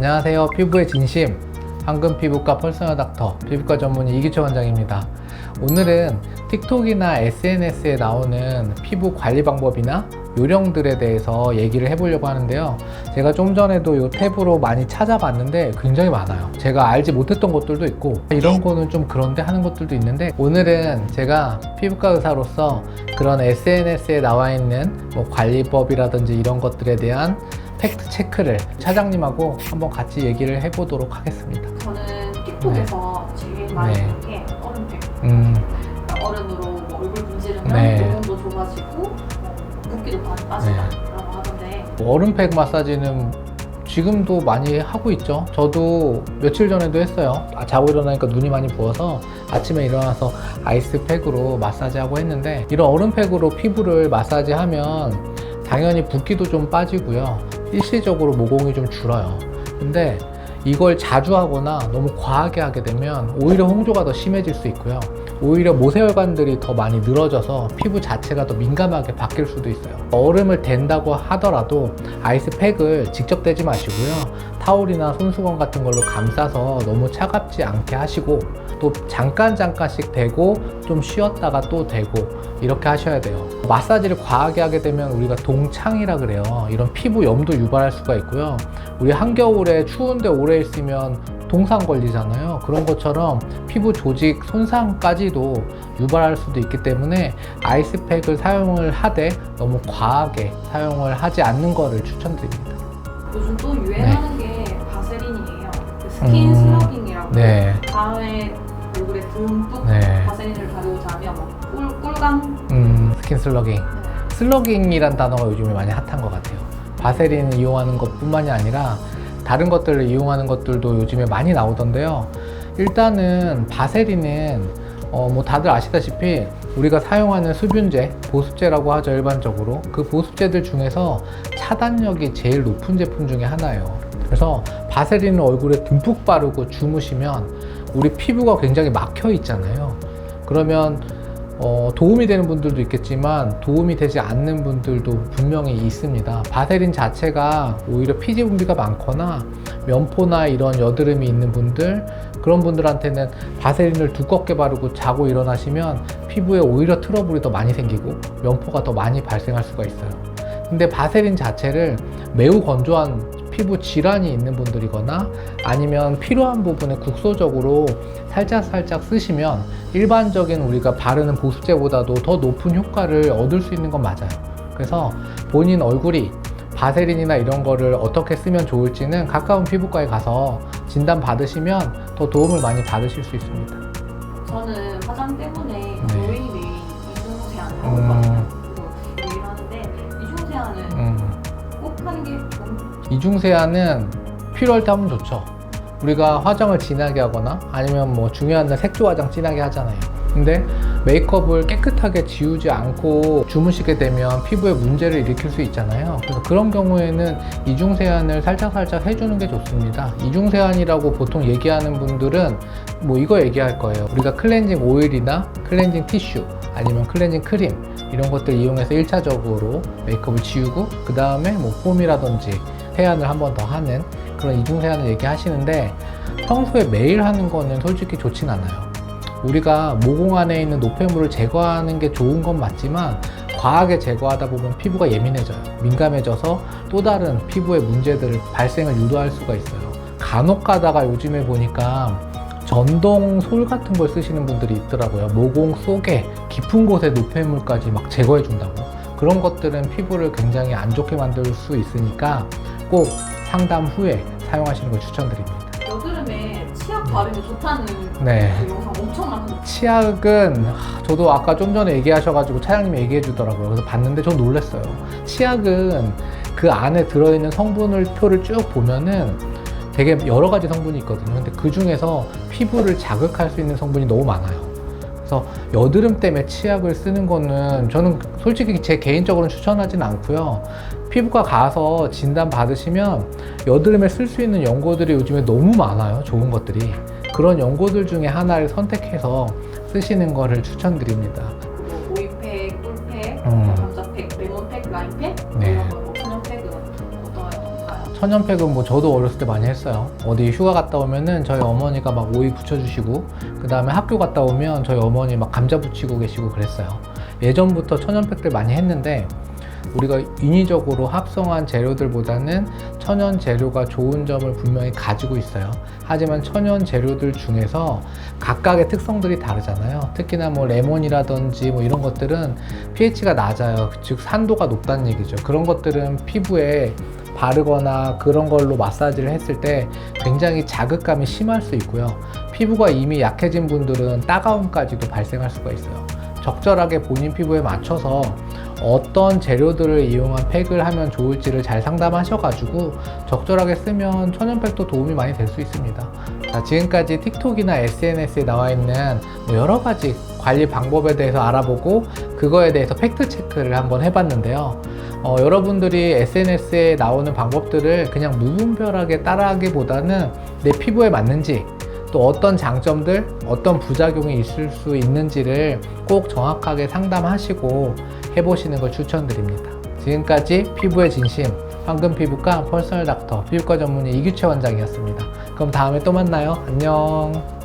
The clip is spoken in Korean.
안녕하세요. 피부의 진심, 황금 피부과 퍼스널 닥터, 피부과 전문의 이기철 원장입니다. 오늘은 틱톡이나 SNS에 나오는 피부 관리 방법이나 요령들에 대해서 얘기를 해보려고 하는데요. 제가 좀 전에도 이 탭으로 많이 찾아봤는데 굉장히 많아요. 제가 알지 못했던 것들도 있고 이런 거는 좀 그런데 하는 것들도 있는데, 오늘은 제가 피부과 의사로서 그런 SNS에 나와 있는 뭐 관리법이라든지 이런 것들에 대한 팩트 체크를 차장님하고 한번 같이 얘기를 해보도록 하겠습니다. 저는 틱톡에서 제일 많이 네. 보는 게 얼음팩. 얼음으로 뭐 얼굴 문지르면 네. 모공도 좁아지고 뭐 붓기도 많이 빠진다라고 하던데, 얼음팩 마사지는 지금도 많이 하고 있죠. 저도 며칠 전에도 했어요. 자고 일어나니까 눈이 많이 부어서 아침에 일어나서 아이스팩으로 마사지하고 했는데, 이런 얼음팩으로 피부를 마사지하면 당연히 붓기도 좀 빠지고요. 일시적으로 모공이 좀 줄어요. 근데 이걸 자주 하거나 너무 과하게 하게 되면 오히려 홍조가 더 심해질 수 있고요. 오히려 모세혈관들이 더 많이 늘어져서 피부 자체가 더 민감하게 바뀔 수도 있어요. 얼음을 댄다고 하더라도 아이스팩을 직접 대지 마시고요. 타올이나 손수건 같은 걸로 감싸서 너무 차갑지 않게 하시고, 또 잠깐씩 대고 좀 쉬었다가 또 대고 이렇게 하셔야 돼요. 마사지를 과하게 하게 되면 우리가 동창이라 그래요. 이런 피부 염도 유발할 수가 있고요. 우리 한겨울에 추운데 오래 있으면 동상 걸리잖아요. 그런 것처럼 피부 조직 손상까지도 유발할 수도 있기 때문에 아이스팩을 사용을 하되 너무 과하게 사용을 하지 않는 거를 추천드립니다. 요즘 또 유행하는 게 바세린이에요. 그 스킨 슬러깅이라고. 네. 가을에 얼굴에 듬뿍 네. 바세린을 바르고 자면 뭐 꿀감. 스킨 슬러깅. 슬러깅이란 단어가 요즘에 많이 핫한 것 같아요. 바세린을 이용하는 것 뿐만이 아니라 다른 것들을 이용하는 것들도 요즘에 많이 나오던데요. 일단은 바세린은 뭐 다들 아시다시피 우리가 사용하는 수분제, 보습제라고 하죠, 일반적으로. 그 보습제들 중에서 차단력이 제일 높은 제품 중에 하나예요. 그래서 바세린을 얼굴에 듬뿍 바르고 주무시면 우리 피부가 굉장히 막혀 있잖아요. 그러면 도움이 되는 분들도 있겠지만 도움이 되지 않는 분들도 분명히 있습니다. 바세린 자체가 오히려 피지 분비가 많거나 면포나 이런 여드름이 있는 분들, 그런 분들한테는 바세린을 두껍게 바르고 자고 일어나시면 피부에 오히려 트러블이 더 많이 생기고 면포가 더 많이 발생할 수가 있어요. 근데 바세린 자체를 매우 건조한 피부 질환이 있는 분들이거나 아니면 필요한 부분에 국소적으로 살짝 쓰시면 일반적인 우리가 바르는 보습제보다도 더 높은 효과를 얻을 수 있는 건 맞아요. 그래서 본인 얼굴이 바세린이나 이런 거를 어떻게 쓰면 좋을지는 가까운 피부과에 가서 진단 받으시면 더 도움을 많이 받으실 수 있습니다. 저는 화장 때문에 네. 매일매일 이중세안을 하고 있거든요. 그래서 매일 하는데 이중세안은 꼭 하는 게 좋은. 이중세안은 필요할 때 하면 좋죠. 우리가 화장을 진하게 하거나 아니면 뭐 중요한 날 색조 화장 진하게 하잖아요. 근데 메이크업을 깨끗하게 지우지 않고 주무시게 되면 피부에 문제를 일으킬 수 있잖아요. 그래서 그런 경우에는 이중세안을 살짝 해주는 게 좋습니다. 이중세안이라고 보통 얘기하는 분들은 뭐 이거 얘기할 거예요. 우리가 클렌징 오일이나 클렌징 티슈 아니면 클렌징 크림 이런 것들 이용해서 1차적으로 메이크업을 지우고 그 다음에 뭐 폼이라든지 세안을 한 번 더 하는 그런 이중세안을 얘기하시는데, 평소에 매일 하는 거는 솔직히 좋진 않아요. 우리가 모공 안에 있는 노폐물을 제거하는 게 좋은 건 맞지만 과하게 제거하다 보면 피부가 예민해져요. 민감해져서 또 다른 피부의 문제들을 발생을 유도할 수가 있어요. 간혹 가다가 요즘에 보니까 전동솔 같은 걸 쓰시는 분들이 있더라고요. 모공 속에 깊은 곳에 노폐물까지 막 제거해 준다고. 그런 것들은 피부를 굉장히 안 좋게 만들 수 있으니까 꼭 상담 후에 사용하시는 걸 추천드립니다. 여드름에 치약 바르면 좋다는 네. 그 영상 엄청 많거든요. 치약은 저도 아까 좀 전에 얘기하셔가지고 차장님이 얘기해 주더라고요. 그래서 봤는데 전 놀랐어요. 치약은 그 안에 들어있는 성분을 표를 쭉 보면은 되게 여러 가지 성분이 있거든요. 근데 그 중에서 피부를 자극할 수 있는 성분이 너무 많아요. 그래서 여드름 때문에 치약을 쓰는 거는 저는 솔직히 제 개인적으로는 추천하진 않고요. 피부과 가서 진단 받으시면 여드름에 쓸 수 있는 연고들이 요즘에 너무 많아요. 좋은 것들이. 그런 연고들 중에 하나를 선택해서 쓰시는 거를 추천드립니다. 뭐 오일팩, 꿀팩, 감자팩, 레몬팩, 라임팩, 네. 이런 거 천연팩은 어떤가요? 천연팩은 뭐 저도 어렸을 때 많이 했어요. 어디 휴가 갔다 오면은 저희 어머니가 막 오이 붙여주시고, 그 다음에 학교 갔다 오면 저희 어머니 막 감자 붙이고 계시고 그랬어요. 예전부터 천연팩들 많이 했는데, 우리가 인위적으로 합성한 재료들보다는 천연 재료가 좋은 점을 분명히 가지고 있어요. 하지만 천연 재료들 중에서 각각의 특성들이 다르잖아요. 특히나 뭐 레몬이라든지 뭐 이런 것들은 pH가 낮아요. 즉 산도가 높다는 얘기죠. 그런 것들은 피부에 바르거나 그런 걸로 마사지를 했을 때 굉장히 자극감이 심할 수 있고요. 피부가 이미 약해진 분들은 따가움까지도 발생할 수가 있어요. 적절하게 본인 피부에 맞춰서 어떤 재료들을 이용한 팩을 하면 좋을지를 잘 상담하셔가지고 적절하게 쓰면 천연팩도 도움이 많이 될 수 있습니다. 자, 지금까지 틱톡이나 SNS에 나와 있는 뭐 여러 가지 관리 방법에 대해서 알아보고 그거에 대해서 팩트 체크를 한번 해봤는데요. 여러분들이 SNS에 나오는 방법들을 그냥 무분별하게 따라하기보다는 내 피부에 맞는지, 또 어떤 장점들, 어떤 부작용이 있을 수 있는지를 꼭 정확하게 상담하시고 해보시는 걸 추천드립니다. 지금까지 피부의 진심, 황금피부과 퍼스널 닥터 피부과 전문의 이규채 원장이었습니다. 그럼 다음에 또 만나요. 안녕.